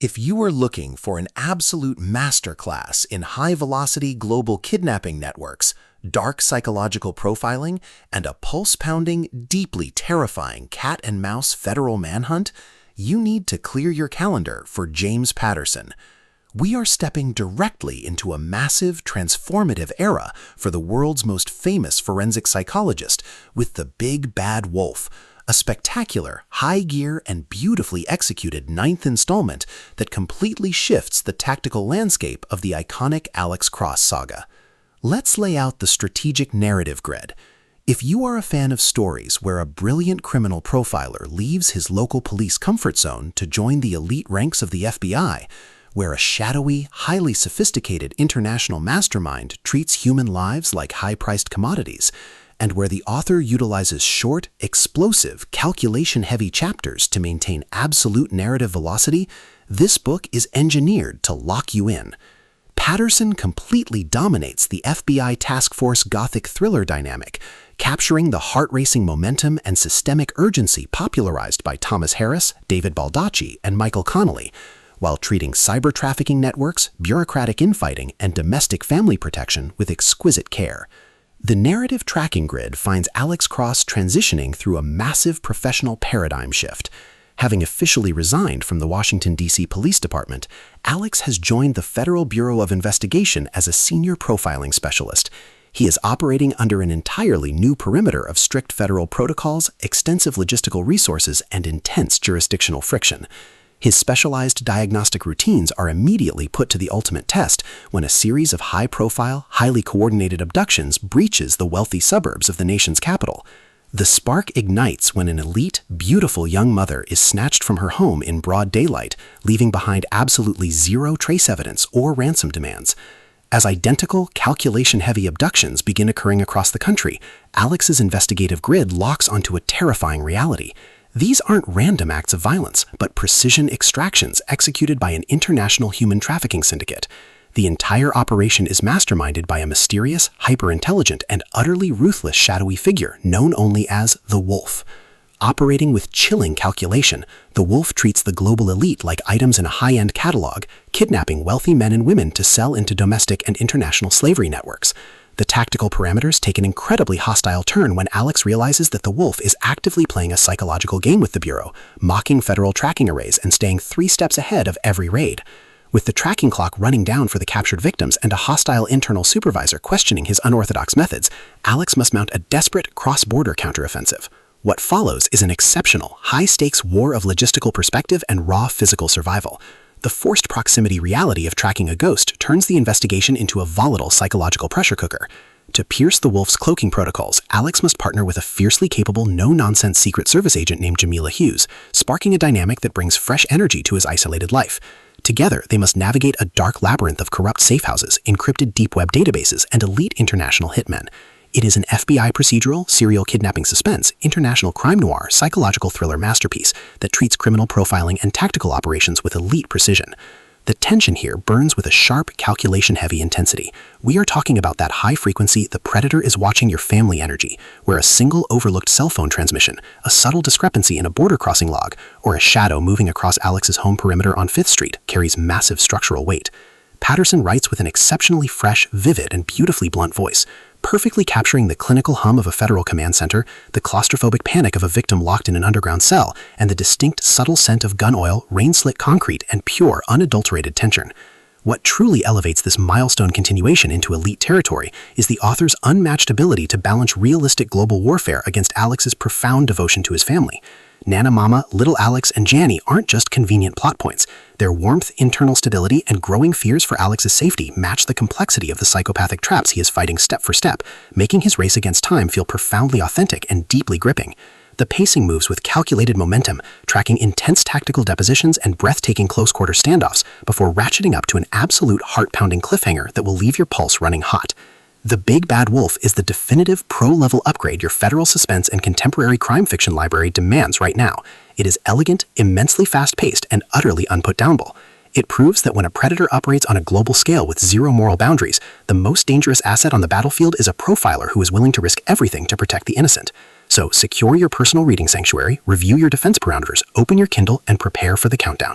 If you are looking for an absolute masterclass in high-velocity global kidnapping networks, dark psychological profiling, and a pulse-pounding, deeply terrifying cat-and-mouse federal manhunt, you need to clear your calendar for James Patterson. We are stepping directly into a massive, transformative era for the world's most famous forensic psychologist with The Big Bad Wolf, a spectacular, high-gear, and beautifully executed ninth installment that completely shifts the tactical landscape of the iconic Alex Cross saga. Let's lay out the strategic narrative grid. If you are a fan of stories where a brilliant criminal profiler leaves his local police comfort zone to join the elite ranks of the FBI, where a shadowy, highly sophisticated international mastermind treats human lives like high-priced commodities, and where the author utilizes short, explosive, calculation-heavy chapters to maintain absolute narrative velocity, this book is engineered to lock you in. Patterson completely dominates the FBI task force gothic thriller dynamic, capturing the heart-racing momentum and systemic urgency popularized by Thomas Harris, David Baldacci, and Michael Connelly, while treating cyber trafficking networks, bureaucratic infighting, and domestic family protection with exquisite care. The narrative tracking grid finds Alex Cross transitioning through a massive professional paradigm shift. Having officially resigned from the Washington D.C. Police Department, Alex has joined the Federal Bureau of Investigation as a senior profiling specialist. He is operating under an entirely new perimeter of strict federal protocols, extensive logistical resources, and intense jurisdictional friction. His specialized diagnostic routines are immediately put to the ultimate test when a series of high-profile, highly coordinated abductions breaches the wealthy suburbs of the nation's capital. The spark ignites when an elite, beautiful young mother is snatched from her home in broad daylight, leaving behind absolutely zero trace evidence or ransom demands. As identical, calculation-heavy abductions begin occurring across the country, Alex's investigative grid locks onto a terrifying reality. These aren't random acts of violence, but precision extractions executed by an international human trafficking syndicate. The entire operation is masterminded by a mysterious, hyper-intelligent, and utterly ruthless shadowy figure known only as the Wolf. Operating with chilling calculation, the Wolf treats the global elite like items in a high-end catalog, kidnapping wealthy men and women to sell into domestic and international slavery networks. The tactical parameters take an incredibly hostile turn when Alex realizes that the Wolf is actively playing a psychological game with the Bureau, mocking federal tracking arrays and staying 3 steps ahead of every raid. With the tracking clock running down for the captured victims and a hostile internal supervisor questioning his unorthodox methods, Alex must mount a desperate cross-border counteroffensive. What follows is an exceptional, high-stakes war of logistical perspective and raw physical survival. The forced proximity reality of tracking a ghost turns the investigation into a volatile psychological pressure cooker. To pierce the Wolf's cloaking protocols, Alex must partner with a fiercely capable, no-nonsense Secret Service agent named Jamila Hughes, sparking a dynamic that brings fresh energy to his isolated life. Together, they must navigate a dark labyrinth of corrupt safehouses, encrypted deep web databases, and elite international hitmen. It is an FBI procedural, serial kidnapping suspense, international crime noir, psychological thriller masterpiece that treats criminal profiling and tactical operations with elite precision. The tension here burns with a sharp, calculation-heavy intensity. We are talking about that high-frequency, the predator is watching your family energy, where a single overlooked cell phone transmission, a subtle discrepancy in a border crossing log, or a shadow moving across Alex's home perimeter on 5th Street carries massive structural weight. Patterson writes with an exceptionally fresh, vivid, and beautifully blunt voice, perfectly capturing the clinical hum of a federal command center, the claustrophobic panic of a victim locked in an underground cell, and the distinct, subtle scent of gun oil, rain-slick concrete, and pure, unadulterated tension. What truly elevates this milestone continuation into elite territory is the author's unmatched ability to balance realistic global warfare against Alex's profound devotion to his family. Nana Mama, Little Alex, and Janny aren't just convenient plot points. Their warmth, internal stability, and growing fears for Alex's safety match the complexity of the psychopathic traps he is fighting step for step, making his race against time feel profoundly authentic and deeply gripping. The pacing moves with calculated momentum, tracking intense tactical depositions and breathtaking close-quarter standoffs before ratcheting up to an absolute heart-pounding cliffhanger that will leave your pulse running hot. The Big Bad Wolf is the definitive pro-level upgrade your federal suspense and contemporary crime fiction library demands right now. It is elegant, immensely fast-paced, and utterly unputdownable. It proves that when a predator operates on a global scale with zero moral boundaries, the most dangerous asset on the battlefield is a profiler who is willing to risk everything to protect the innocent. So secure your personal reading sanctuary, review your defense parameters, open your Kindle, and prepare for the countdown.